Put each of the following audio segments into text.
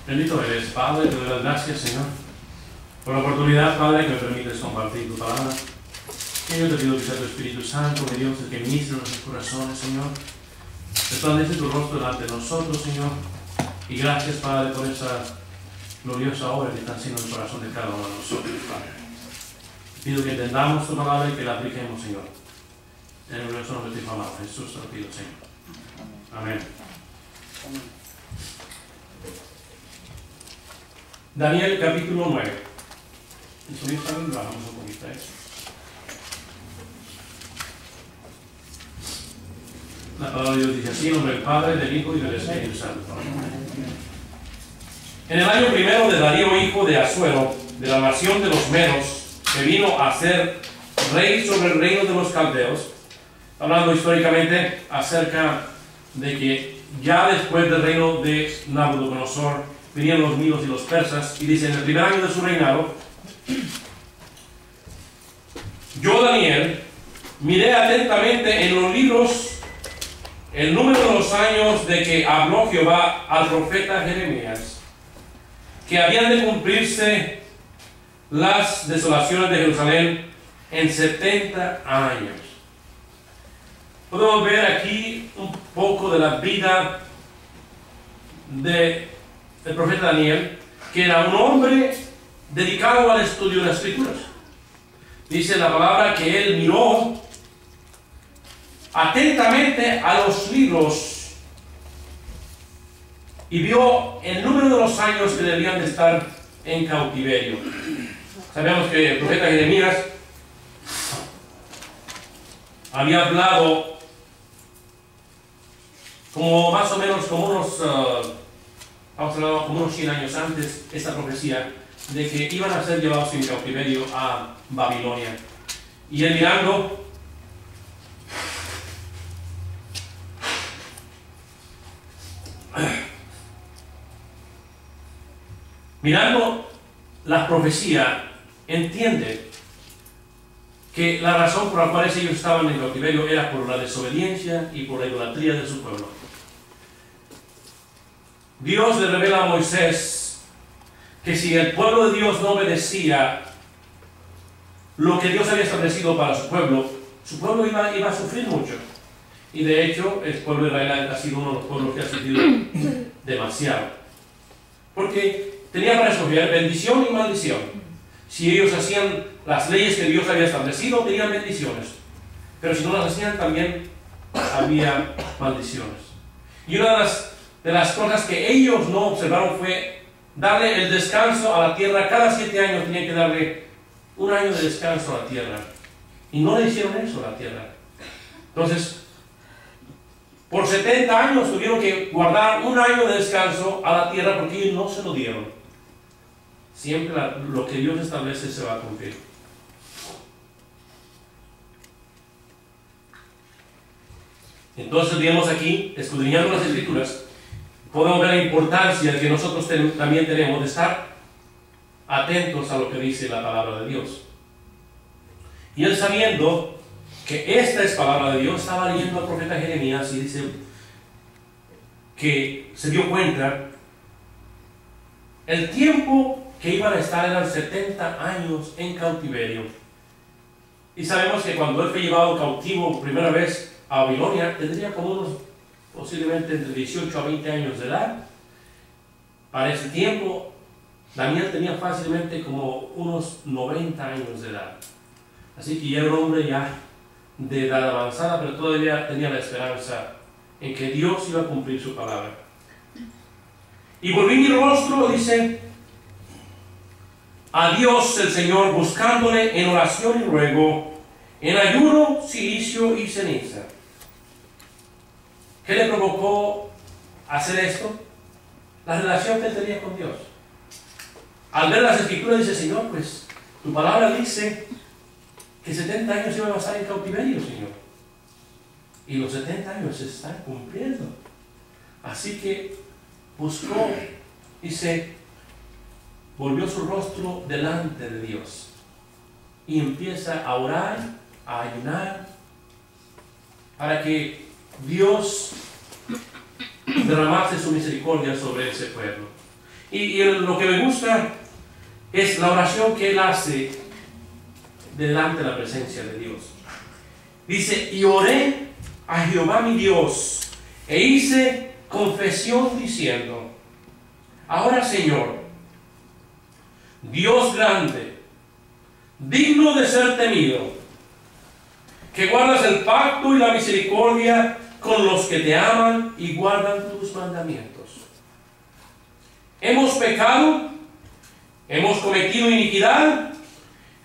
Bendito eres, Padre, te doy las gracias, Señor, por la oportunidad, Padre, que me permites compartir tu palabra. Y yo te pido que sea tu Espíritu Santo, mi Dios, el que ministre nuestros corazones, Señor. Resplandece tu rostro delante de nosotros, Señor. Y gracias, Padre, por esa gloriosa obra que está haciendo en el corazón de cada uno de nosotros, Padre. Pido que entendamos tu palabra y que la apliquemos, Señor. En el glorioso nombre de tu amado Jesús, te lo pido, Señor. Amén. Daniel capítulo 9. El sonido está bien, bajamos un poquito, La palabra de Dios dice así, en nombre del Padre, del Hijo y del Espíritu Santo. En el año primero de Darío, hijo de Asuero, de la nación de los Medos, que vino a ser rey sobre el reino de los caldeos, hablando históricamente acerca de que ya después del reino de Nabucodonosor venían los medos y los persas, y dice, en el primer año de su reinado, yo, Daniel, miré atentamente en los libros el número de los años de que habló Jehová al profeta Jeremías, que habían de cumplirse las desolaciones de Jerusalén en 70 años. Podemos ver aquí un poco de la vida del profeta Daniel, que era un hombre dedicado al estudio de las Escrituras. Dice la palabra que él miró atentamente a los libros y vio el número de los años que debían de estar en cautiverio. Sabemos que el profeta Jeremías había hablado como más o menos como unos 100 años antes, esta profecía de que iban a ser llevados en cautiverio a Babilonia. Y él mirando la profecía, entiende que la razón por la cual ellos estaban en cautiverio era por la desobediencia y por la idolatría de su pueblo. Dios le revela a Moisés que si el pueblo de Dios no obedecía lo que Dios había establecido para su pueblo iba a sufrir mucho. Y de hecho, el pueblo de Israel ha sido uno de los pueblos que ha sufrido demasiado. Porque tenía para escoger bendición y maldición. Si ellos hacían las leyes que Dios había establecido, tenían bendiciones. Pero si no las hacían, también había maldiciones. Y una de las cosas que ellos no observaron fue darle el descanso a la tierra. Cada 7 años tenían que darle un año de descanso a la tierra. Y no le hicieron eso a la tierra. Entonces, por 70 años tuvieron que guardar un año de descanso a la tierra porque ellos no se lo dieron. Siempre lo que Dios establece se va a cumplir. Entonces vemos aquí, escudriñando las Escrituras, podemos ver la importancia que nosotros también tenemos de estar atentos a lo que dice la palabra de Dios. Y él, sabiendo que esta es palabra de Dios, estaba leyendo al profeta Jeremías y dice que se dio cuenta el tiempo que iban a estar eran 70 años en cautiverio. Y sabemos que cuando él fue llevado cautivo por primera vez a Babilonia, tendría como unos posiblemente entre 18 a 20 años de edad. Para ese tiempo, Daniel tenía fácilmente como unos 90 años de edad. Así que ya era un hombre ya de edad avanzada, pero todavía tenía la esperanza en que Dios iba a cumplir su palabra. Y volví mi rostro, dice, a Dios el Señor, buscándole en oración y ruego, en ayuno, cilicio y ceniza. ¿Qué le provocó hacer esto? La relación que él tenía con Dios. Al ver las Escrituras dice, Señor, pues tu palabra dice que 70 años iban a estar en cautiverio, Señor. Y los 70 años se están cumpliendo. Así que buscó y volvió su rostro delante de Dios. Y empieza a orar, a ayunar, para que Dios derramase su misericordia sobre ese pueblo. Y lo que me gusta es la oración que él hace delante de la presencia de Dios. Dice, y oré a Jehová mi Dios, e hice confesión diciendo, ahora Señor, Dios grande, digno de ser temido, que guardas el pacto y la misericordia con los que te aman y guardan tus mandamientos. Hemos pecado, hemos cometido iniquidad,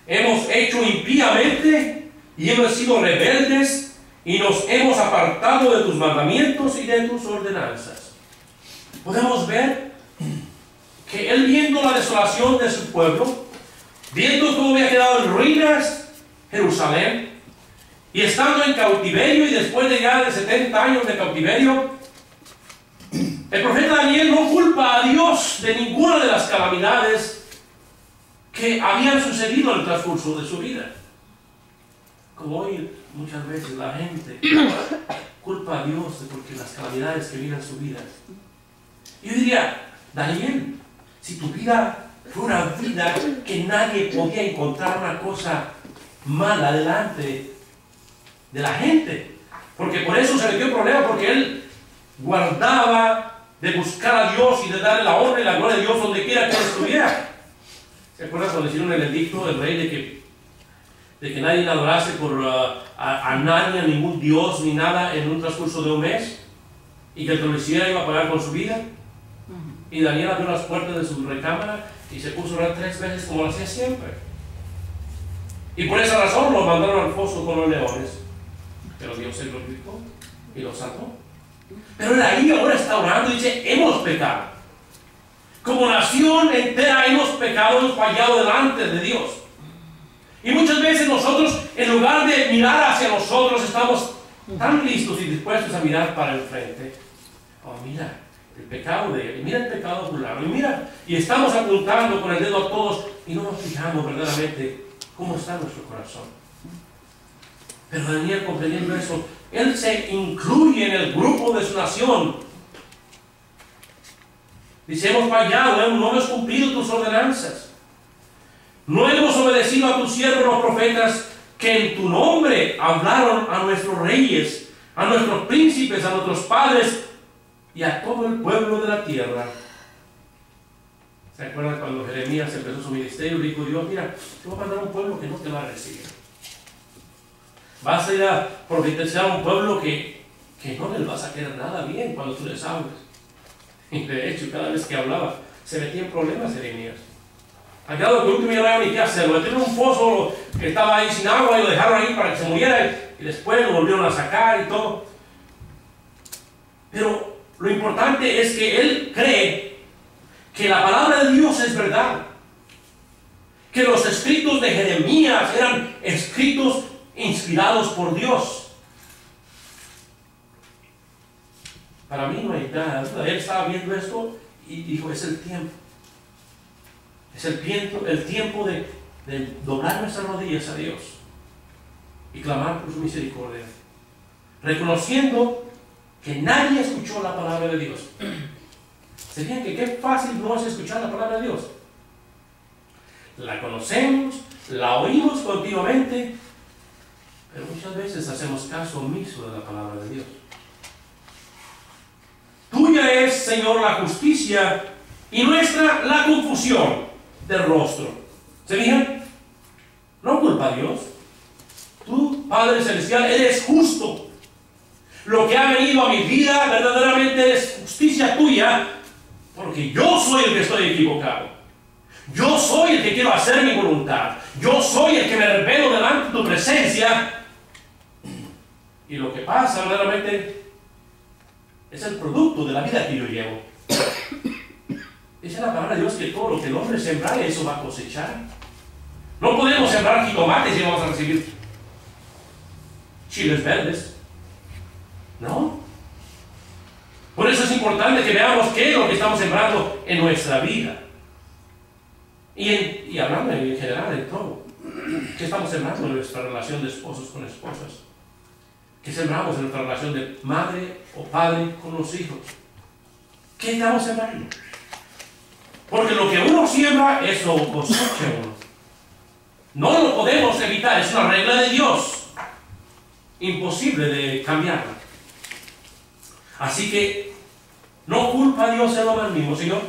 hemos hecho impíamente y hemos sido rebeldes y nos hemos apartado de tus mandamientos y de tus ordenanzas. Podemos ver que él, viendo la desolación de su pueblo, viendo cómo había quedado en ruinas Jerusalén, y estando en cautiverio, y después de ya de 70 años de cautiverio, el profeta Daniel no culpa a Dios de ninguna de las calamidades que habían sucedido en el transcurso de su vida. Como hoy muchas veces la gente culpa a Dios de porque las calamidades que vienen en su vida. Yo diría, Daniel, si tu vida fue una vida que nadie podía encontrar una cosa mala delante de la gente, porque por eso se metió en problema, porque él guardaba de buscar a Dios y de darle la honra y la gloria a Dios donde quiera que él estuviera. ¿Se acuerdan cuando hicieron el edicto del rey de que nadie adorase a nadie, a ningún dios ni nada en un transcurso de un mes, y que el que lo hiciera iba a pagar con su vida? Y Daniel abrió las puertas de su recámara y se puso a orar 3 veces como lo hacía siempre, y por esa razón lo mandaron al foso con los leones, pero Dios se glorificó y lo salvó. Pero él ahí ahora está orando y dice, hemos pecado. Como nación entera hemos pecado, hemos fallado delante de Dios. Y muchas veces nosotros, en lugar de mirar hacia nosotros, estamos tan listos y dispuestos a mirar para el frente. Oh, mira el pecado de él, mira el pecado de fulano, y mira, y estamos apuntando con el dedo a todos y no nos fijamos verdaderamente cómo está nuestro corazón. Pero Daniel, comprendiendo eso, él se incluye en el grupo de su nación. Dice, hemos fallado, no hemos cumplido tus ordenanzas. No hemos obedecido a tus siervos los profetas que en tu nombre hablaron a nuestros reyes, a nuestros príncipes, a nuestros padres y a todo el pueblo de la tierra. ¿Se acuerdan cuando Jeremías empezó su ministerio? Dijo Dios, mira, te voy a mandar a un pueblo que no te va a recibir. Vas a ir a profetizar a un pueblo que no les vas a quedar nada bien cuando tú les hables. Y de hecho, cada vez que hablaba, se metía en problemas Jeremías. Al grado que último ya no había ni qué hacer. Lo metieron en un pozo que estaba ahí sin agua y lo dejaron ahí para que se muriera. Y después lo volvieron a sacar y todo. Pero lo importante es que él cree que la palabra de Dios es verdad. Que los escritos de Jeremías eran escritos inspirados por Dios. Para mí no hay nada. Él estaba viendo esto y dijo, es el tiempo. Es el tiempo de doblar nuestras rodillas a Dios y clamar por su misericordia, reconociendo que nadie escuchó la palabra de Dios. ¿Se fijan que qué fácil no es escuchar la palabra de Dios? La conocemos, la oímos continuamente, pero muchas veces hacemos caso omiso de la palabra de Dios. Tuya es, Señor, la justicia y nuestra la confusión del rostro. ¿Se fijan? No culpa a Dios. Tú, Padre Celestial, eres justo. Lo que ha venido a mi vida verdaderamente es justicia tuya, porque yo soy el que estoy equivocado. Yo soy el que quiero hacer mi voluntad. Yo soy el que me revelo delante de tu presencia. Y lo que pasa verdaderamente es el producto de la vida que yo llevo. Dice la palabra de Dios que todo lo que el hombre sembra, eso va a cosechar. No podemos sembrar jitomates y vamos a recibir chiles verdes. ¿No? Por eso es importante que veamos qué es lo que estamos sembrando en nuestra vida. Y hablando en general de todo. ¿Qué estamos sembrando en nuestra relación de esposos con esposas? ¿Qué sembramos en nuestra relación de madre o padre con los hijos? ¿Qué estamos sembrando? Porque lo que uno siembra, eso cosecha uno. No lo podemos evitar, es una regla de Dios. Imposible de cambiarla. Así que no culpa a Dios en lo más mismo, Señor.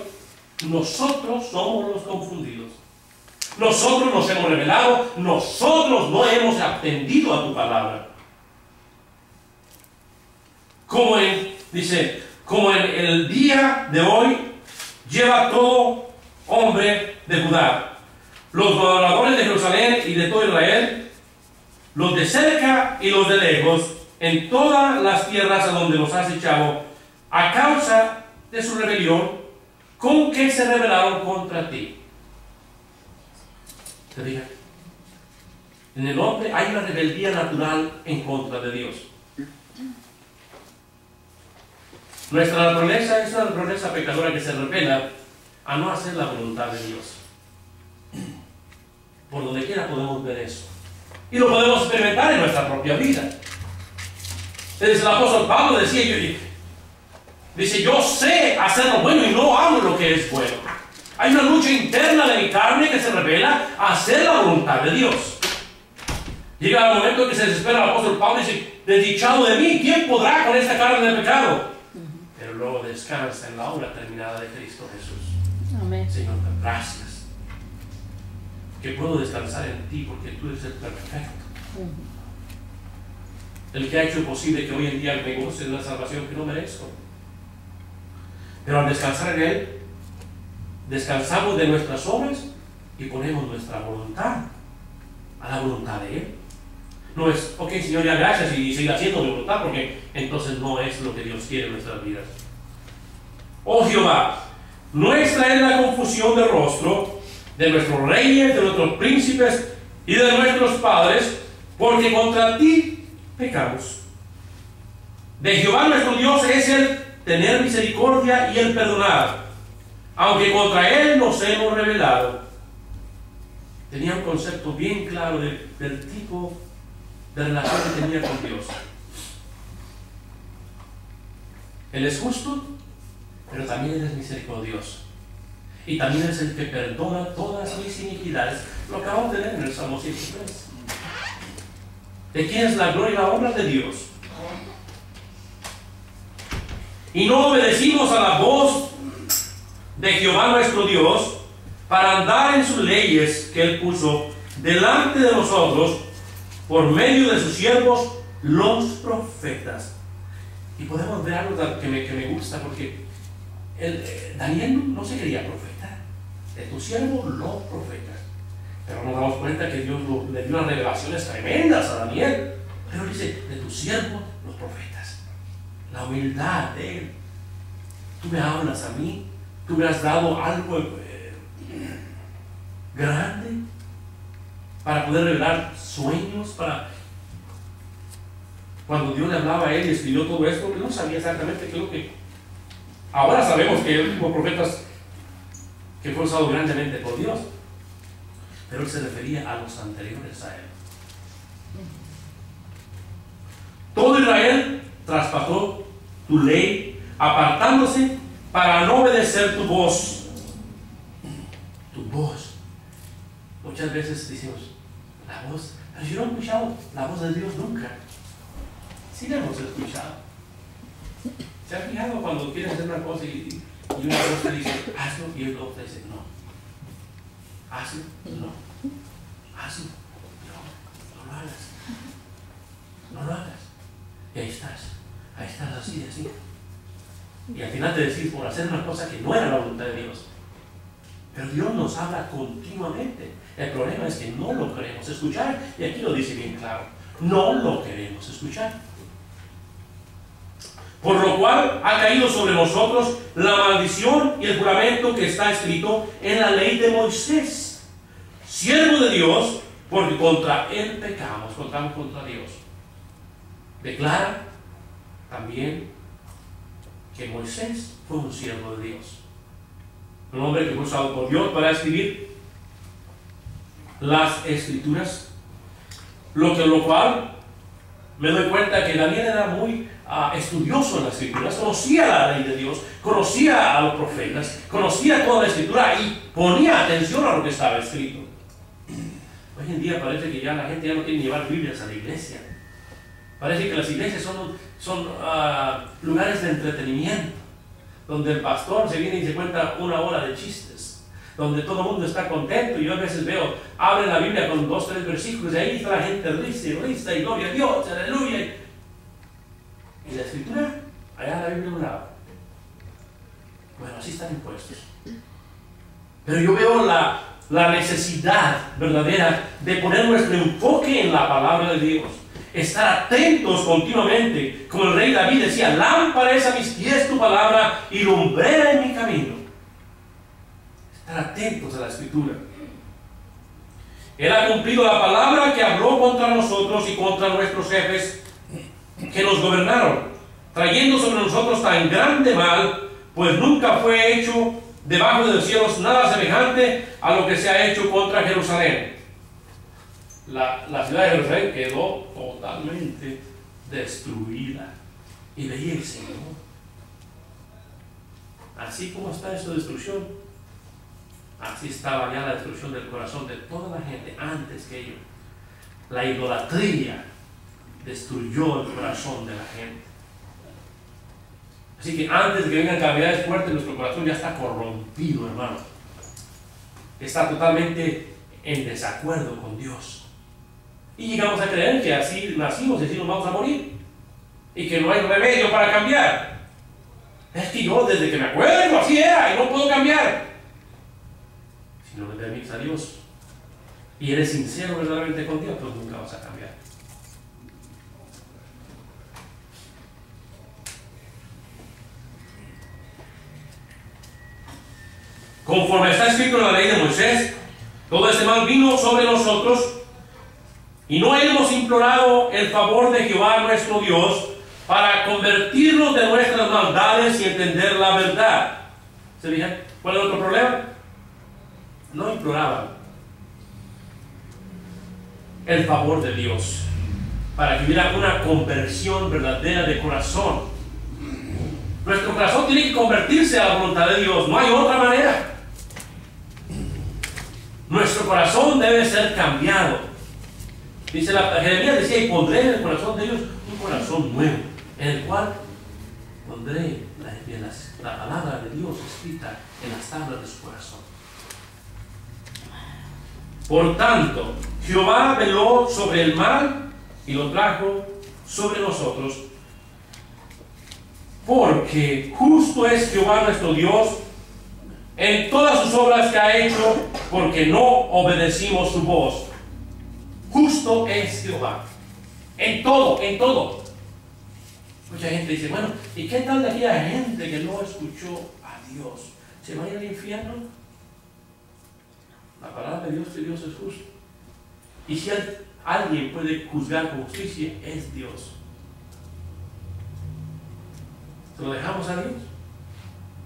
Nosotros somos los confundidos. Nosotros nos hemos rebelado, nosotros no hemos atendido a tu palabra. Dice, como en el día de hoy lleva todo hombre de Judá, los gobernadores de Jerusalén y de todo Israel, los de cerca y los de lejos, en todas las tierras a donde los has echado, a causa de su rebelión, con que se rebelaron contra ti. ¿Te fijas? En el hombre hay una rebeldía natural en contra de Dios. Nuestra naturaleza es una naturaleza pecadora que se revela a no hacer la voluntad de Dios. Por donde quiera podemos ver eso. Y lo podemos experimentar en nuestra propia vida. Entonces el apóstol Pablo decía, yo sé hacer lo bueno y no hago lo que es bueno. Hay una lucha interna de mi carne que se revela a hacer la voluntad de Dios. Llega el momento en que se desespera el apóstol Pablo y dice, desdichado de mí, ¿quién podrá con esta carne de pecado? Pero luego descansa en la obra terminada de Cristo Jesús. Amén. Señor, gracias. Que puedo descansar en ti porque tú eres el perfecto. El que ha hecho posible que hoy en día me goce de una salvación que no merezco. Pero al descansar en Él, descansamos de nuestras obras y ponemos nuestra voluntad a la voluntad de Él. No es, ok, Señor, ya gracias y sigue haciendo mi voluntad, porque entonces no es lo que Dios quiere en nuestras vidas. Oh Jehová, nuestra es la confusión de rostro de nuestros reyes, de nuestros príncipes y de nuestros padres, porque contra ti pecamos. De Jehová nuestro Dios es el tener misericordia y el perdonar, aunque contra Él nos hemos rebelado. Tenía un concepto bien claro del tipo de relación que tenía con Dios. Él es justo, pero también Él es misericordioso. Y también es el que perdona todas mis iniquidades. Lo acabamos de leer en el Salmo 103. ¿De quién es la gloria y la honra? De Dios. Y no obedecimos a la voz de Jehová nuestro Dios para andar en sus leyes que Él puso delante de nosotros por medio de sus siervos los profetas. Y podemos ver algo que me gusta, porque Daniel no se creía profeta. De tu siervo los profetas. Pero nos damos cuenta que Dios le dio unas revelaciones tremendas a Daniel. Pero dice, de tu siervo los profetas. La humildad de Él. Tú me hablas a mí, tú me has dado algo grande para poder revelar sueños, cuando Dios le hablaba a él y escribió todo esto, él no sabía exactamente qué es lo que... Ahora sabemos que él hubo profetas que fue usado grandemente por Dios, pero él se refería a los anteriores a él. Todo Israel traspasó tu ley, apartándose para no obedecer tu voz. Tu voz. Muchas veces decimos, la voz, pero yo no he escuchado la voz de Dios nunca. Sí la hemos escuchado. ¿Se ha fijado cuando quieres hacer una cosa y una voz te dice, hazlo, y el otro te dice, no? Hazlo, no. Hazlo, no lo hagas. No lo hagas. Y ahí estás así, así. Y al final te decís por hacer una cosa que no era la voluntad de Dios. Pero Dios nos habla continuamente. El problema es que no lo queremos escuchar. Y aquí lo dice bien claro. No lo queremos escuchar. Por lo cual ha caído sobre nosotros la maldición y el juramento que está escrito en la ley de Moisés, siervo de Dios, porque contra él pecamos, contra Dios. Declara también que Moisés fue un siervo de Dios, un hombre que fue usado por Dios para escribir las escrituras, lo cual me doy cuenta que Daniel era muy estudioso en las Escrituras, conocía la ley de Dios, conocía a los profetas, conocía toda la Escritura y ponía atención a lo que estaba escrito. Hoy en día parece que ya la gente ya no quiere llevar Biblias a la iglesia. Parece que las iglesias son lugares de entretenimiento, donde el pastor se viene y se cuenta una hora de chistes, donde todo el mundo está contento. Y yo a veces veo, abren la Biblia con 2 o 3 versículos y ahí está la gente risa y risa y gloria a Dios, aleluya. Y la Escritura, allá la Biblia a un lado. Bueno, así están impuestos. Pero yo veo la necesidad verdadera de poner nuestro enfoque en la palabra de Dios. Estar atentos continuamente, como el rey David decía: lámpara es a mis pies tu palabra y lumbrera en mi camino. Estar atentos a la Escritura. Él ha cumplido la palabra que habló contra nosotros y contra nuestros jefes que nos gobernaron, trayendo sobre nosotros tan grande mal, pues nunca fue hecho debajo de los cielos nada semejante a lo que se ha hecho contra Jerusalén. La ciudad de Jerusalén quedó totalmente destruida. Y veía el Señor. Así como está esta destrucción, así estaba ya la destrucción del corazón de toda la gente antes que ellos. La idolatría destruyó el corazón de la gente. Así que antes de que vengan calamidades fuertes, nuestro corazón ya está corrompido, hermano. Está totalmente en desacuerdo con Dios. Y llegamos a creer que así nacimos y así nos vamos a morir. Y que no hay remedio para cambiar. Es que yo desde que me acuerdo así era y no puedo cambiar. Si no le permites a Dios y eres sincero verdaderamente con Dios, pues nunca vas a cambiar. Conforme está escrito en la ley de Moisés, todo este mal vino sobre nosotros y no hemos implorado el favor de Jehová nuestro Dios para convertirnos de nuestras maldades y entender la verdad. ¿Se fijan? ¿Cuál es otro problema? No imploraban el favor de Dios para que hubiera una conversión verdadera de corazón. Nuestro corazón tiene que convertirse a la voluntad de Dios, no hay otra manera. Nuestro corazón debe ser cambiado. Dice Jeremías decía: y pondré en el corazón de ellos un corazón nuevo, en el cual pondré la palabra de Dios escrita en las tablas de su corazón. Por tanto, Jehová veló sobre el mal y lo trajo sobre nosotros, porque justo es Jehová nuestro Dios en todas sus obras que ha hecho, porque no obedecimos su voz. Justo es Jehová en todo, en todo. Mucha gente dice: bueno, ¿y qué tal de aquella gente que no escuchó a Dios? ¿Se va a ir al infierno? La palabra de Dios, que Dios es justo. Y si alguien puede juzgar con justicia, es Dios. ¿Se lo dejamos a Dios?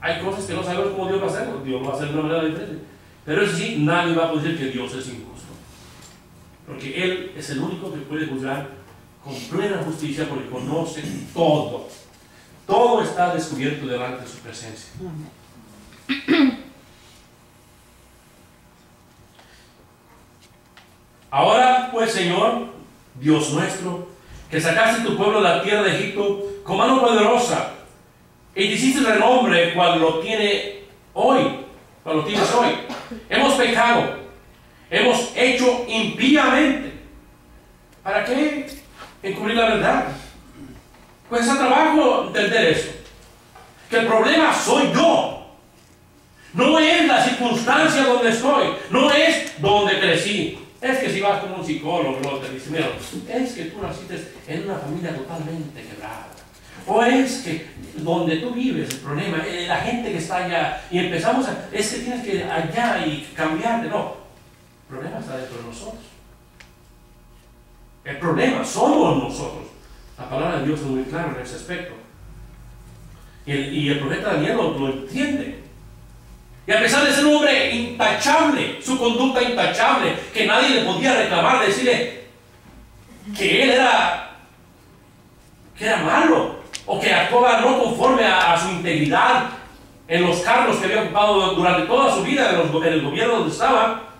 Hay cosas que no sabemos cómo Dios va a hacer. Dios lo va a hacer de una manera diferente. Pero eso sí, nadie va a poder decir que Dios es injusto. Porque Él es el único que puede juzgar con plena justicia, porque conoce todo. Todo está descubierto delante de su presencia. Ahora pues, Señor, Dios nuestro, que sacaste tu pueblo de la tierra de Egipto con mano poderosa, y te hiciste renombre cual lo tienes hoy. Hemos pecado, hemos hecho impíamente. ¿Para qué encubrir la verdad? Pues es trabajo entender eso. Que el problema soy yo. No es la circunstancia donde estoy. No es donde crecí. Es que si vas con un psicólogo, no te dice: mira, es que tú naciste en una familia totalmente quebrada. O es que donde tú vives, el problema, la gente que está allá, y empezamos a, es que tienes que ir allá y cambiarte. No, el problema está dentro de nosotros. El problema somos nosotros. La palabra de Dios es muy clara en ese aspecto. Y el profeta Daniel lo entiende. Y a pesar de ser un hombre intachable, su conducta intachable, que nadie le podía reclamar, decirle que él era malo, o que actuaba no conforme a su integridad en los cargos que había ocupado durante toda su vida en el gobierno donde estaba,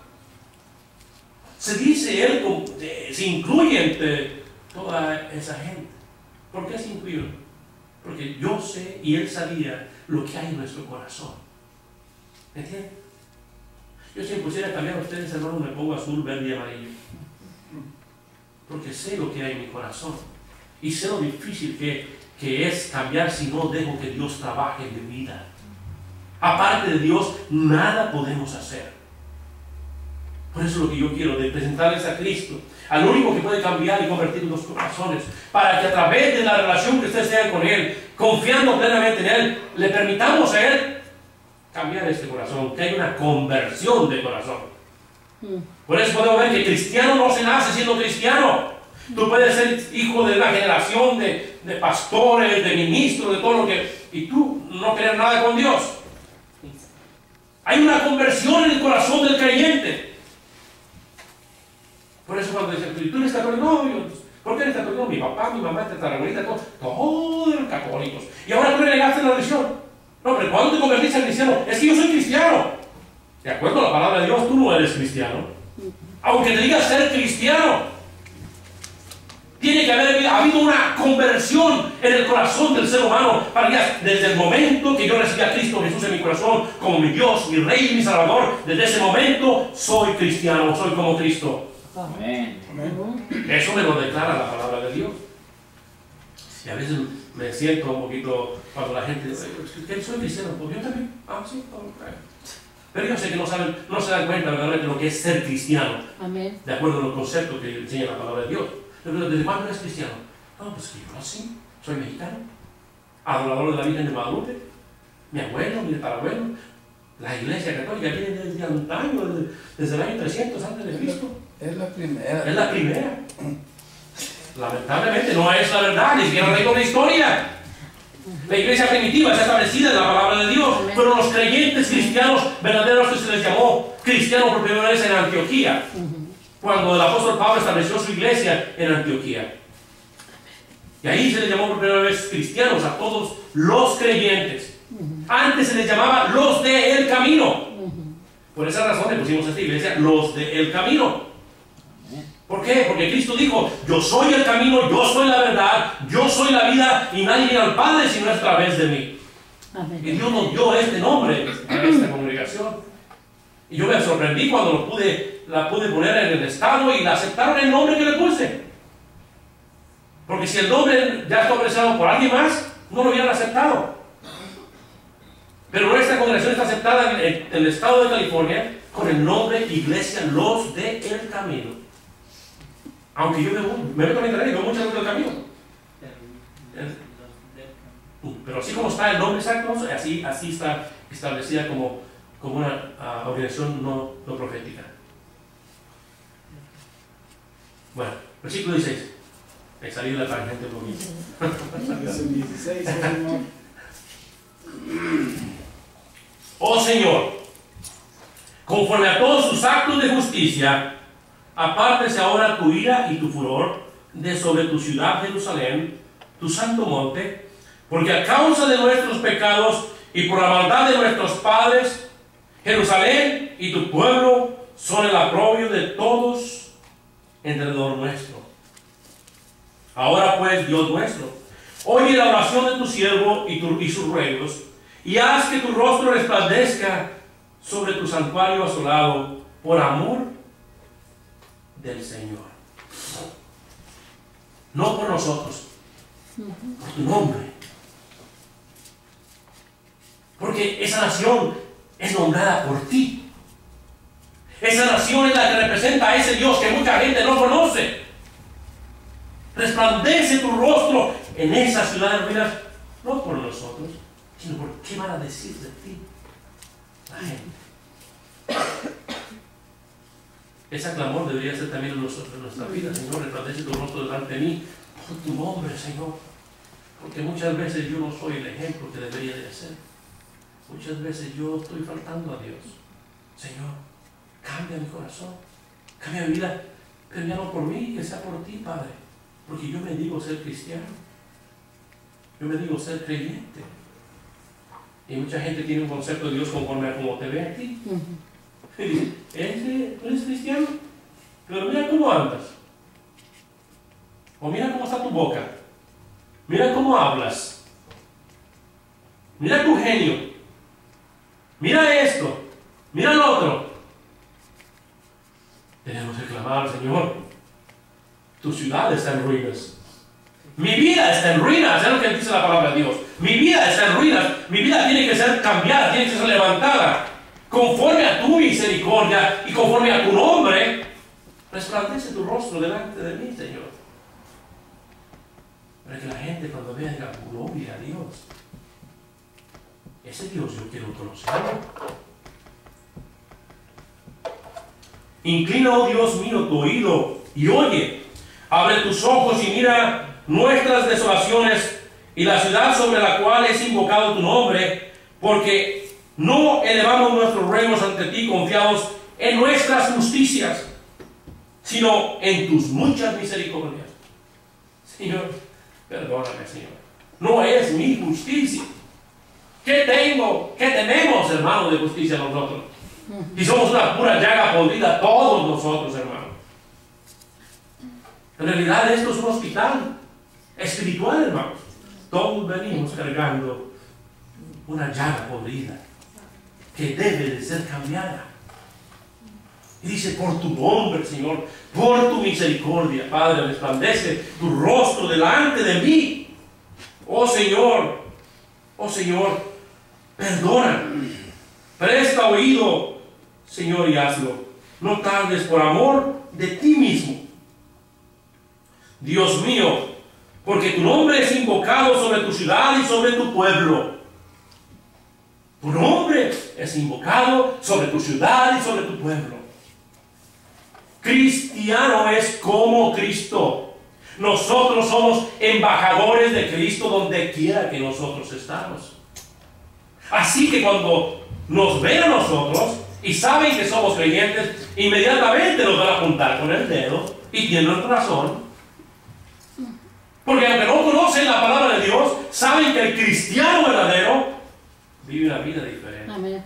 se dice él, se incluye entre toda esa gente. ¿Por qué se incluyó? Porque yo sé y él sabía lo que hay en nuestro corazón. ¿Me entienden? Yo si me pusiera a cambiar a ustedes, hermano, me pongo azul, verde y amarillo. Porque sé lo que hay en mi corazón. Y sé lo difícil que es cambiar si no dejo que Dios trabaje en mi vida. Aparte de Dios, nada podemos hacer. Por eso es lo que yo quiero, de presentarles a Cristo, al único que puede cambiar y convertir los corazones, para que a través de la relación que ustedes tengan con Él, confiando plenamente en Él, le permitamos a Él cambiar este corazón, que haya una conversión de corazón. Por eso podemos ver que cristiano no se nace siendo cristiano. Tú puedes ser hijo de una generación de pastores, de ministros, de todo lo que... y tú no querer nada con Dios. Hay una conversión en el corazón del creyente. Por eso cuando dicen, ¿tú eres católico? No, yo, ¿por qué eres católico? Mi papá, mi mamá, tatarabuelita, todos eran católicos. Y ahora tú le negaste la religión. No, pero ¿cuándo te convertiste en cristiano? Es que yo soy cristiano. De acuerdo a la palabra de Dios, tú no eres cristiano. Aunque te digas ser cristiano, tiene que haber habido una conversión en el corazón del ser humano para que desde el momento que yo recibí a Cristo Jesús en mi corazón como mi Dios, mi Rey y mi Salvador, desde ese momento soy cristiano, soy como Cristo. Amén. Eso me lo declara la palabra de Dios. Y a veces me siento un poquito cuando la gente dice, ¿qué soy cristiano? Pues yo también. Ah, sí, pero yo sé que no se dan cuenta verdaderamente lo que es ser cristiano. Amén. De acuerdo a los conceptos que enseña la palabra de Dios. Pero ¿desde cuándo eres cristiano? No, pues que yo nací, soy mexicano, adorador de la Virgen de Guadalupe, mi abuelo, mi tatarabuelo, la iglesia católica viene desde antaño, desde el año 300 antes de Cristo. Es la primera. Es la primera. Lamentablemente no es la verdad, ni siquiera traigo la historia. La iglesia primitiva está establecida en la palabra de Dios, pero los creyentes cristianos verdaderos que se les llamó cristianos por primera vez en Antioquía, cuando el apóstol Pablo estableció su iglesia en Antioquía. Y ahí se les llamó por primera vez cristianos a todos los creyentes. Antes se les llamaba los de el camino. Por esa razón le pusimos a esta iglesia los de el camino. ¿Por qué? Porque Cristo dijo, yo soy el camino, yo soy la verdad, yo soy la vida y nadie viene al Padre si no es a través de mí. Amén. Y Dios nos dio este nombre a esta congregación. Y yo me sorprendí cuando la pude poner en el estado y la aceptaron el nombre que le puse. Porque si el nombre ya está ofrecido por alguien más, no lo hubieran aceptado. Pero nuestra congregación está aceptada en el estado de California con el nombre Iglesia Los de el Camino. Aunque yo me meto en internet y veo muchas veces del camino. Pero así como está el nombre exacto, así está establecida como una organización no profética. Bueno, versículo 16. He salido de la tangente un poquito. Es el 16, Señor. Oh Señor, conforme a todos sus actos de justicia, apártese ahora tu ira y tu furor de sobre tu ciudad Jerusalén, tu santo monte, porque a causa de nuestros pecados y por la maldad de nuestros padres, Jerusalén y tu pueblo son el aprobio de todos en derredor nuestro. Ahora pues, Dios nuestro, oye la oración de tu siervo y sus ruegos, y haz que tu rostro resplandezca sobre tu santuario asolado por amor del Señor. No por nosotros, por tu nombre. Porque esa nación es nombrada por ti. Esa nación es la que representa a ese Dios que mucha gente no conoce. Resplandece tu rostro en esa ciudad de ruinas, no por nosotros, sino por qué van a decir de ti la gente. Ese clamor debería ser también en nuestra vida. Señor, resplandece tu rostro delante de mí por tu nombre, Señor. Porque muchas veces yo no soy el ejemplo que debería de ser. Muchas veces yo estoy faltando a Dios. Señor, cambia mi corazón, cambia mi vida, pero ya no por mí, que sea por ti, Padre. Porque yo me digo ser cristiano. Yo me digo ser creyente. Y mucha gente tiene un concepto de Dios conforme a cómo te ve a ti. Y dice, ¿tú eres cristiano? Pero mira cómo andas. O mira cómo está tu boca. Mira cómo hablas. Mira tu genio. Mira esto. Mira lo otro. Tenemos que clamar, Señor. Tu ciudad está en ruinas. Mi vida está en ruinas. Es lo que dice la palabra de Dios. Mi vida está en ruinas. Mi vida tiene que ser cambiada, tiene que ser levantada. Conforme a tu misericordia y conforme a tu nombre, resplandece tu rostro delante de mí, Señor. Para que la gente cuando vea diga, gloria a Dios. Ese Dios yo quiero conocerlo. Inclina, oh Dios mío, tu oído y oye. Abre tus ojos y mira nuestras desolaciones y la ciudad sobre la cual es invocado tu nombre, porque no elevamos nuestros ruegos ante ti confiados en nuestras justicias, sino en tus muchas misericordias. Señor, perdóname, Señor. No es mi justicia. ¿Qué tengo? ¿Qué tenemos, hermano, de justicia nosotros? Y somos una pura llaga podrida todos nosotros, hermano. En realidad esto es un hospital espiritual, hermano. Todos venimos cargando una llaga podrida que debe de ser cambiada. Y dice, por tu nombre, Señor, por tu misericordia, Padre, resplandece tu rostro delante de mí. Oh Señor, perdona, presta oído, Señor, y hazlo. No tardes por amor de ti mismo. Dios mío, porque tu nombre es invocado sobre tu ciudad y sobre tu pueblo. Tu nombre es invocado sobre tu ciudad y sobre tu pueblo. Cristiano es como Cristo. Nosotros somos embajadores de Cristo donde quiera que nosotros estamos. Así que cuando nos ven a nosotros y saben que somos creyentes, inmediatamente nos van a apuntar con el dedo y tienen razón. Porque aunque no conocen la palabra de Dios, saben que el cristiano verdadero vive una vida diferente. Amén.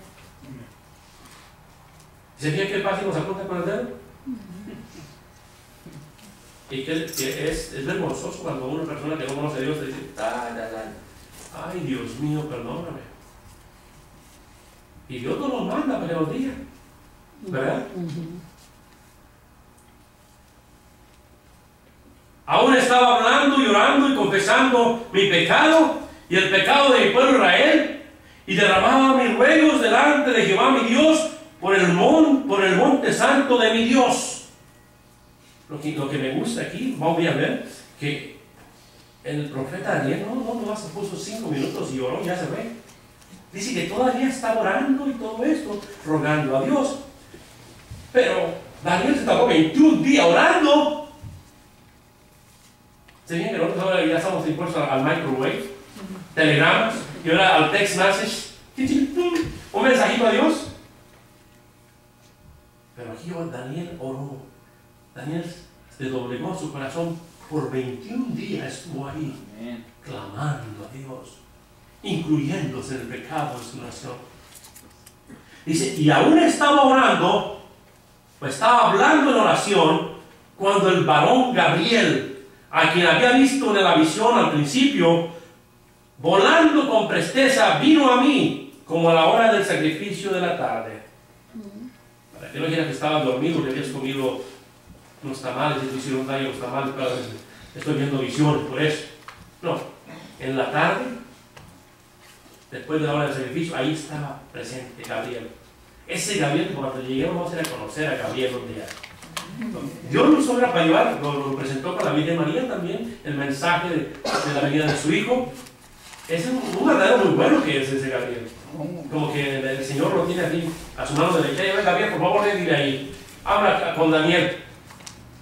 ¿Se fijan que el padre nos apunta con el dedo? Y que es vergonzoso cuando una persona que no conoce a Dios le dice, ay Dios mío, perdóname. Y Dios no nos manda para que nos diga, ¿verdad? Aún estaba hablando y orando y confesando mi pecado y el pecado de mi pueblo Israel, y derramaba mis ruegos delante de Jehová mi Dios por el monte santo de mi Dios. Lo que me gusta aquí, vamos a ver que el profeta Daniel no más se puso 5 minutos y oró, ya se ve. Dice que todavía está orando y todo esto, rogando a Dios. Pero Daniel se tardó 21 días orando. ¿Se ven que nosotros ahora ya estamos impuestos al microwave, telegramas, y ahora al text message, un mensajito a Dios? Pero aquí Daniel oró. Daniel se doblegó su corazón por 21 días, estuvo ahí, clamando a Dios, incluyéndose en el pecado de su nación. Dice, y aún estaba orando, pues estaba hablando en oración, cuando el varón Gabriel, a quien había visto en la visión al principio, volando con presteza, vino a mí, como a la hora del sacrificio de la tarde. Para que no dijeras que estabas dormido, que habías comido unos tamales, y te hicieron daño los tamales, pero estoy viendo visiones, por eso. No, en la tarde, después de la hora del sacrificio, ahí estaba presente Gabriel. Ese Gabriel, cuando lleguemos vamos a ir a conocer a Gabriel un día. Dios nos sobra para llevar, lo presentó con la Virgen María también, el mensaje de la venida de su Hijo. Es un verdadero muy bueno que es ese Gabriel. Como que el Señor lo tiene aquí a su mano derecha. Y Gabriel, por favor, dile ahí, habla con Daniel.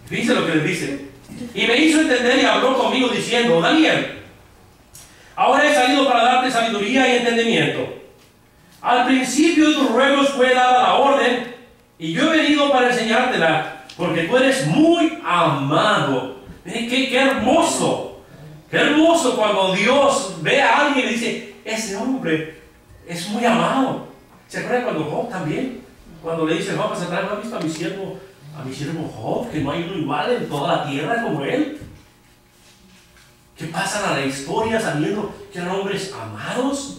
Dice lo que le dice. Y me hizo entender y habló conmigo diciendo, Daniel, ahora he salido para darte sabiduría y entendimiento. Al principio de tus ruegos fue dada la orden, y yo he venido para enseñártela, porque tú eres muy amado. Qué hermoso. Qué hermoso cuando Dios ve a alguien y dice, ese hombre es muy amado. ¿Se acuerdan cuando Job también? Cuando le dice Job, ¿no has visto a mi siervo Job, que no hay uno igual en toda la tierra como él? Que pasan a la historia sabiendo que eran hombres amados,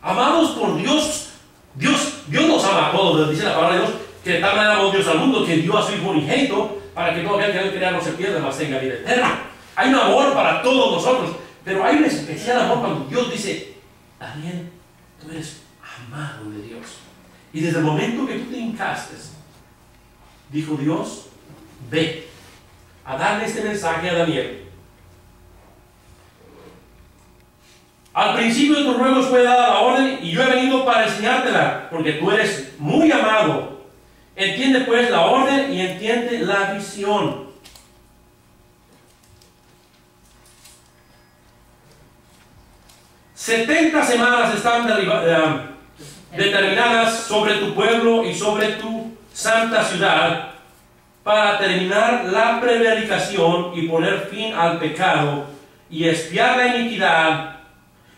amados por Dios. Dios nos ama a todos, dice la palabra de Dios, que de tal manera amó Dios al mundo que dio a su Hijo unigénito para que todo aquel que en él crea no se pierda, mas tenga vida eterna. Hay un amor para todos nosotros, pero hay un especial amor cuando Dios dice, Daniel, tú eres amado de Dios. Y desde el momento que tú te hincaste, dijo Dios, ve a darle este mensaje a Daniel. Al principio de tus ruegos fue dada la orden y yo he venido para enseñártela, porque tú eres muy amado. Entiende pues la orden y entiende la visión. «70 semanas están determinadas sobre tu pueblo y sobre tu santa ciudad para terminar la prevaricación y poner fin al pecado y expiar la iniquidad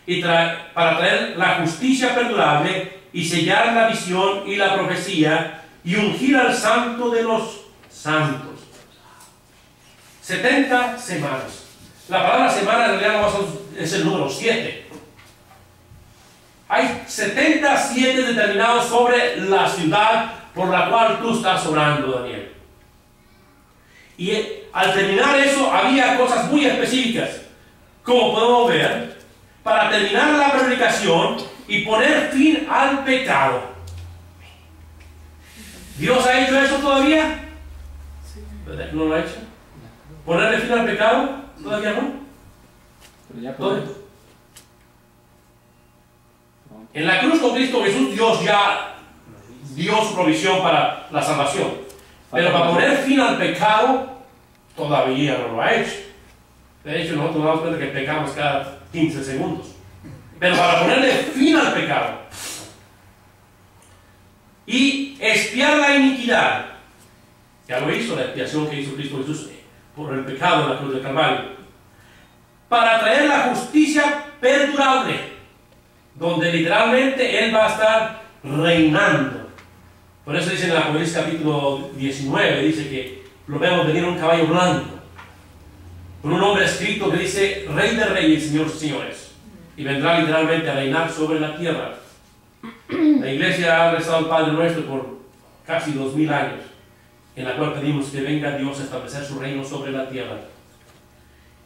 y para traer la justicia perdurable y sellar la visión y la profecía y ungir al santo de los santos». 70 semanas. La palabra semana en realidad es el número 7. Hay 77 determinados sobre la ciudad por la cual tú estás orando, Daniel. Y al terminar eso había cosas muy específicas, como podemos ver, para terminar la predicación y poner fin al pecado. ¿Dios ha hecho eso todavía? ¿Verdad que no lo ha hecho? ¿Ponerle fin al pecado? ¿Todavía no? Pero ya ¿Todavía? En la cruz con Cristo Jesús, Dios ya dio su provisión para la salvación. Pero para poner fin al pecado, todavía no lo ha hecho. De hecho, nosotros nos damos cuenta que pecamos cada 15 segundos. Pero para ponerle fin al pecado y expiar la iniquidad, ya lo hizo la expiación que hizo Cristo Jesús por el pecado en la cruz del Calvario, para traer la justicia perdurable, donde literalmente Él va a estar reinando. Por eso dice en Apocalipsis capítulo 19, dice que lo vemos venir en un caballo blanco, con un nombre escrito que dice Rey de Reyes, Señor de Señores, y vendrá literalmente a reinar sobre la tierra. La iglesia ha rezado al Padre Nuestro por casi 2000 años, en la cual pedimos que venga Dios a establecer su reino sobre la tierra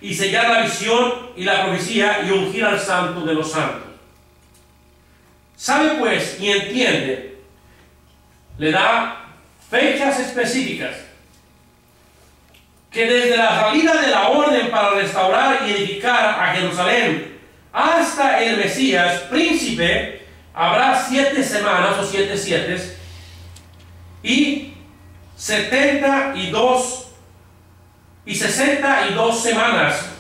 y sellar la visión y la profecía y ungir al santo de los santos. Sabe pues y entiende, le da fechas específicas, que desde la salida de la orden para restaurar y edificar a Jerusalén hasta el Mesías, príncipe, habrá 7 semanas o 7 sietes y 62 semanas.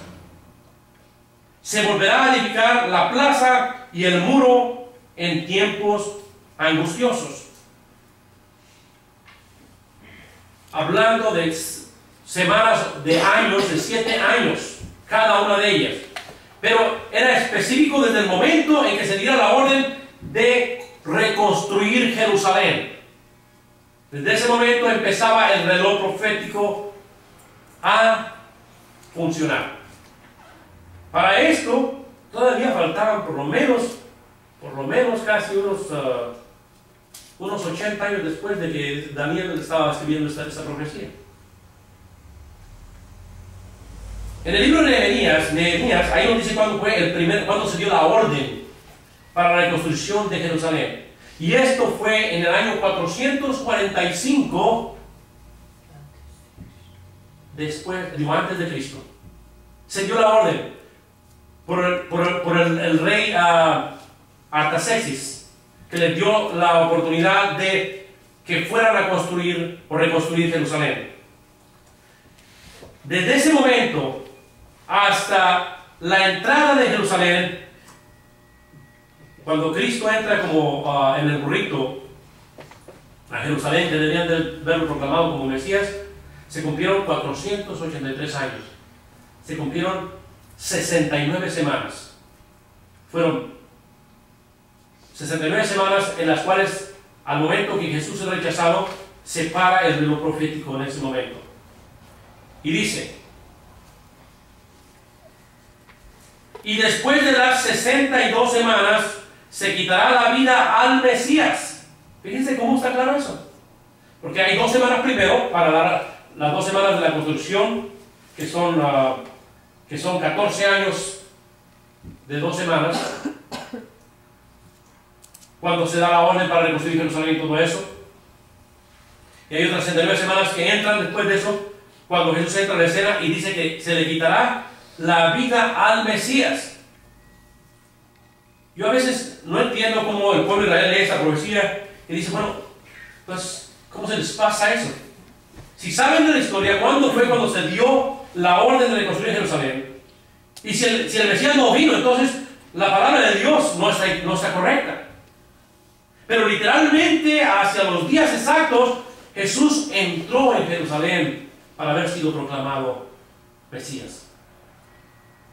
Se volverá a edificar la plaza y el muro en tiempos angustiosos. Hablando de semanas, de años, de 7 años, cada una de ellas. Pero era específico desde el momento en que se diera la orden de reconstruir Jerusalén. Desde ese momento empezaba el reloj profético a funcionar. Para esto todavía faltaban por lo menos casi unos 80 años después de que Daniel estaba escribiendo esta profecía. En el libro de Nehemías, ahí nos dice cuándo se dio la orden para la reconstrucción de Jerusalén. Y esto fue en el año 445 antes de Cristo. Se dio la orden por el rey Artaxerxes, que le dio la oportunidad de que fueran a construir o reconstruir Jerusalén. Desde ese momento hasta la entrada de Jerusalén, cuando Cristo entra como en el burrito a Jerusalén, que debían de verlo proclamado como Mesías, se cumplieron 483 años. Se cumplieron 69 semanas. Fueron 69 semanas en las cuales, al momento que Jesús es rechazado, se para el reloj profético en ese momento. Y dice: y después de las 62 semanas, se quitará la vida al Mesías. Fíjense cómo está claro eso. Porque hay 2 semanas primero, para las 2 semanas de la construcción, que son 14 años de 2 semanas, cuando se da la orden para reconstruir Jerusalén y todo eso. Y hay otras 69 semanas que entran después de eso, cuando Jesús entra en la escena y dice que se le quitará la vida al Mesías. Yo a veces no entiendo cómo el pueblo de Israel lee esta profecía y dice: bueno, pues, ¿cómo se les pasa eso? Si saben de la historia, ¿cuándo fue cuando se dio la orden de reconstruir Jerusalén? Y si el Mesías no vino, entonces la palabra de Dios no está correcta. Pero literalmente, hacia los días exactos, Jesús entró en Jerusalén para haber sido proclamado Mesías.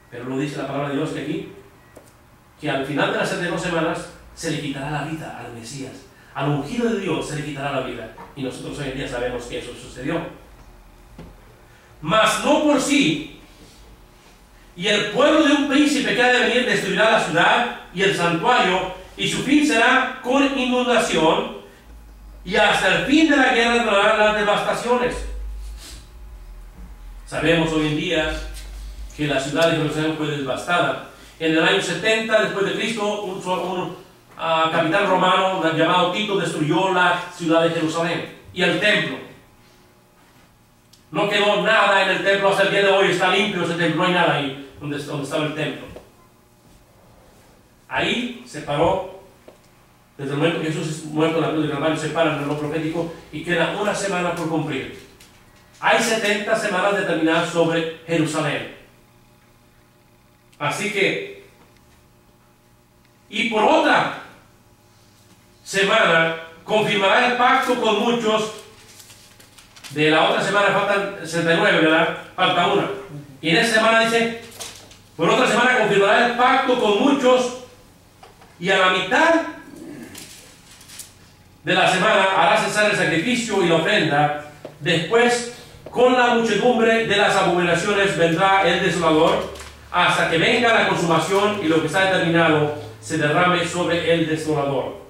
Pero lo dice la palabra de Dios que aquí, que al final de las 72 semanas se le quitará la vida al Mesías. Al ungido de Dios se le quitará la vida. Y nosotros hoy en día sabemos que eso sucedió. Mas no por sí. Y el pueblo de un príncipe que ha de venir destruirá la ciudad y el santuario, y su fin será con inundación, y hasta el fin de la guerra durarán las devastaciones. Sabemos hoy en día que la ciudad de Jerusalén fue devastada. En el año 70 después de Cristo, un capitán romano llamado Tito destruyó la ciudad de Jerusalén y el templo. No quedó nada en el templo. Hasta el día de hoy está limpio ese templo, no hay nada ahí donde estaba el templo. Ahí se paró, desde el momento que Jesús es muerto en la cruz de Calvario, se para el reloj profético y queda una semana por cumplir. Hay 70 semanas determinadas sobre Jerusalén. Así que, y por otra semana, confirmará el pacto con muchos. De la otra semana faltan 69, ¿verdad? Falta una. Y en esa semana dice: por otra semana confirmará el pacto con muchos, y a la mitad de la semana hará cesar el sacrificio y la ofrenda. Después, con la muchedumbre de las abominaciones, vendrá el desolador, hasta que venga la consumación y lo que está determinado se derrame sobre el desolador.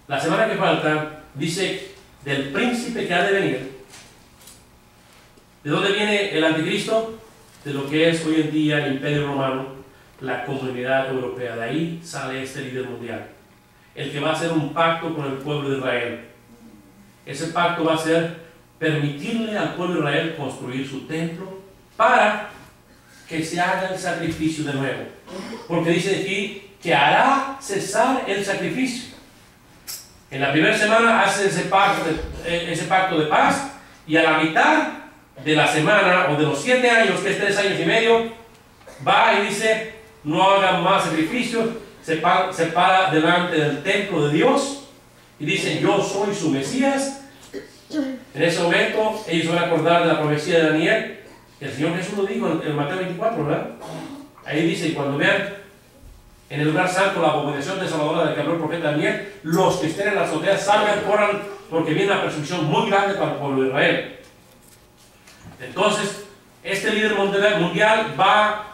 La semana que falta dice del príncipe que ha de venir. ¿De dónde viene el anticristo? De lo que es hoy en día el Imperio Romano, la Comunidad Europea. De ahí sale este líder mundial, el que va a hacer un pacto con el pueblo de Israel. Ese pacto va a ser permitirle al pueblo de Israel construir su templo para que se haga el sacrificio de nuevo. Porque dice aquí que hará cesar el sacrificio. En la primera semana hace ese pacto de paz, y a la mitad de la semana, o de los 7 años, que es 3 años y medio, va y dice: no hagan más sacrificios. Se para delante del templo de Dios y dice: yo soy su Mesías. En ese momento ellos van a acordar de la profecía de Daniel. El Señor Jesús lo dijo en Mateo 24, ¿verdad? Ahí dice: cuando vean en el lugar santo la abominación desoladora de que habló el profeta Daniel, los que estén en la azotea salgan, corran, porque viene una persecución muy grande para el pueblo de Israel. Entonces, este líder mundial va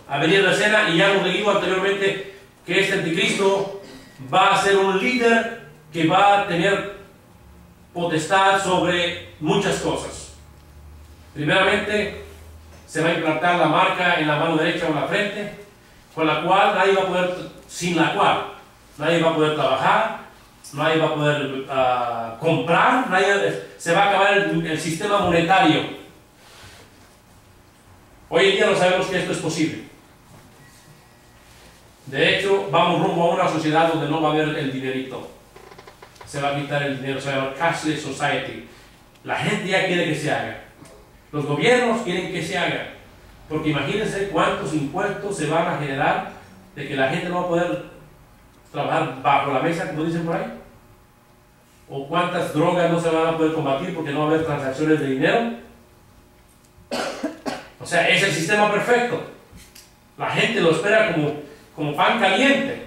a venir a la escena, y ya hemos leído anteriormente que este anticristo va a ser un líder que va a tener potestad sobre muchas cosas. Primeramente, se va a implantar la marca en la mano derecha o en la frente, con la cual nadie va a poder, sin la cual nadie va a poder trabajar, nadie va a poder comprar, se va a acabar el sistema monetario. Hoy en día no sabemos que esto es posible. De hecho, vamos rumbo a una sociedad donde no va a haber el dinerito. Se va a quitar el dinero, se llama cashless society. La gente ya quiere que se haga. Los gobiernos quieren que se haga. Porque imagínense cuántos impuestos se van a generar de que la gente no va a poder trabajar bajo la mesa, como dicen por ahí. O cuántas drogas no se van a poder combatir porque no va a haber transacciones de dinero. O sea, es el sistema perfecto. La gente lo espera como pan caliente.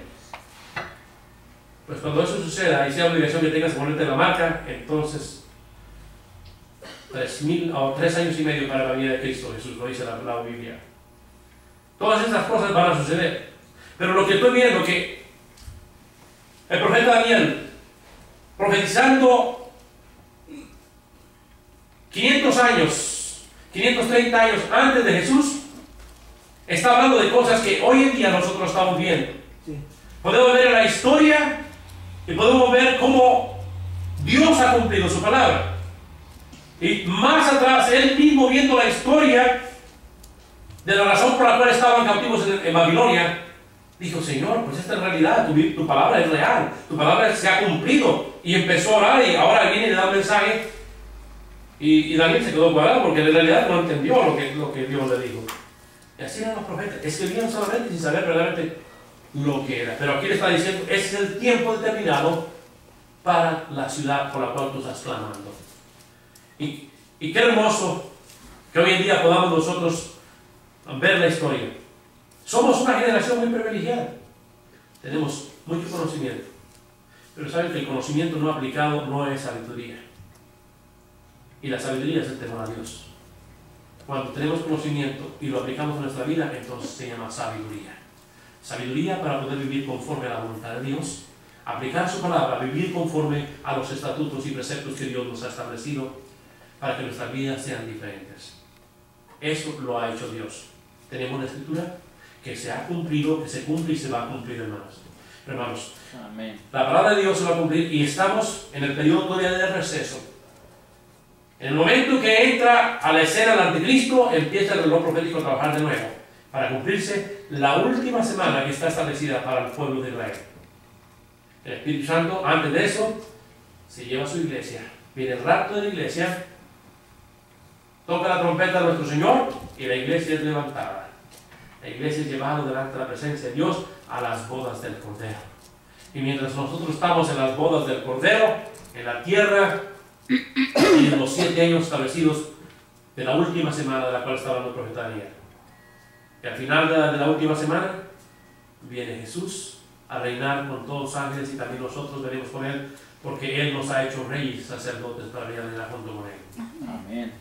Pues cuando eso suceda, y sea obligación que tengas que ponerte la marca, entonces 3 años y medio para la vida de Cristo, Jesús lo dice la Biblia. Todas estas cosas van a suceder. Pero lo que estoy viendo que el profeta Daniel, profetizando 530 años antes de Jesús, está hablando de cosas que hoy en día nosotros estamos viendo. Sí. Podemos ver la historia y podemos ver cómo Dios ha cumplido su palabra. Y más atrás, él mismo viendo la historia de la razón por la cual estaban cautivos en Babilonia, dijo: Señor, pues esta es realidad, tu palabra es real, tu palabra se ha cumplido. Y empezó a orar, y ahora viene y le da un mensaje. Y Daniel se quedó cuadrado porque en realidad no entendió lo que Dios le dijo. Y así eran los profetas, escribían solamente sin saber verdaderamente lo que era. Pero aquí le está diciendo: es el tiempo determinado para la ciudad por la cual tú estás clamando. Y qué hermoso que hoy en día podamos nosotros ver la historia. Somos una generación muy privilegiada. Tenemos mucho conocimiento. Pero saben que el conocimiento no aplicado no es sabiduría. Y la sabiduría es el temor a Dios. Cuando tenemos conocimiento y lo aplicamos en nuestra vida, entonces se llama sabiduría. Sabiduría para poder vivir conforme a la voluntad de Dios, aplicar su palabra, vivir conforme a los estatutos y preceptos que Dios nos ha establecido para que nuestras vidas sean diferentes. Eso lo ha hecho Dios. Tenemos la escritura que se ha cumplido, que se cumple y se va a cumplir, hermanos. Hermanos, Amén. la palabra de Dios se va a cumplir y estamos en el periodo todavía de receso. En el momento que entra a la escena el anticristo, empieza el reloj profético a trabajar de nuevo para cumplirse la última semana que está establecida para el pueblo de Israel. El Espíritu Santo, antes de eso, se lleva a su iglesia. Viene el rapto de la iglesia, toca la trompeta de nuestro Señor y la iglesia es levantada. La iglesia es llevada delante de la presencia de Dios a las bodas del Cordero. Y mientras nosotros estamos en las bodas del Cordero, en la tierra, y en los 7 años establecidos de la última semana de la cual está hablando el profeta Daniel. Y al final de la última semana viene Jesús a reinar con todos los ángeles y también nosotros venimos con Él, porque Él nos ha hecho reyes y sacerdotes para reinar junto con Él. Amén.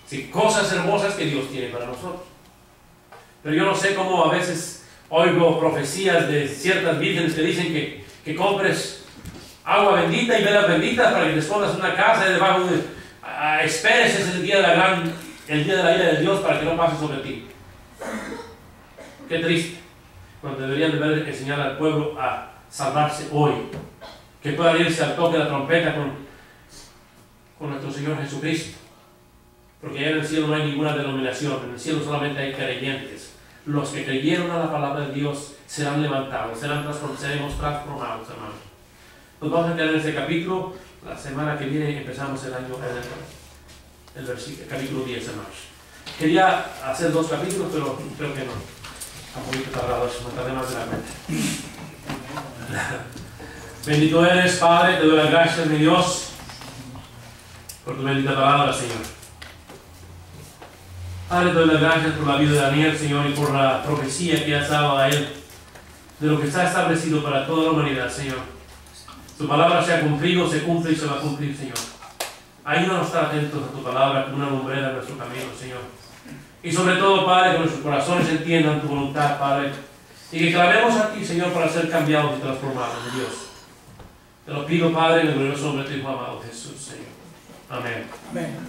Sí, cosas hermosas que Dios tiene para nosotros. Pero yo no sé cómo a veces oigo profecías de ciertas vírgenes que dicen que compres agua bendita y velas benditas para que te escondas en una casa y debajo esperes ese día el día de la ira de Dios para que no pase sobre ti. Qué triste, cuando deberían de enseñar al pueblo a salvarse hoy, que puedan irse al toque de la trompeta con nuestro Señor Jesucristo, porque allá en el cielo no hay ninguna denominación, en el cielo solamente hay creyentes. Los que creyeron a la palabra de Dios serán levantados, seremos transformados, hermanos. Nos vamos a quedar en este capítulo. La semana que viene empezamos el capítulo 10, hermanos. Quería hacer 2 capítulos, pero creo que no. Está un poquito tardado eso, me tardé más de la cuenta. Bendito eres, Padre, te doy las gracias, mi Dios, por tu bendita palabra, Señor. Padre, te doy las gracias por la vida de Daniel, Señor, y por la profecía que has dado a él de lo que está establecido para toda la humanidad, Señor. Tu palabra se ha cumplido, se cumple y se va a cumplir, Señor. Ayúdanos a estar atentos a tu palabra como una lumbrera en nuestro camino, Señor. Y sobre todo, Padre, que nuestros corazones entiendan tu voluntad, Padre. Y que clamemos a ti, Señor, para ser cambiados y transformados, Dios. Te lo pido, Padre, en el glorioso nombre de tu Hijo amado Jesús, Señor. Amén. Amén.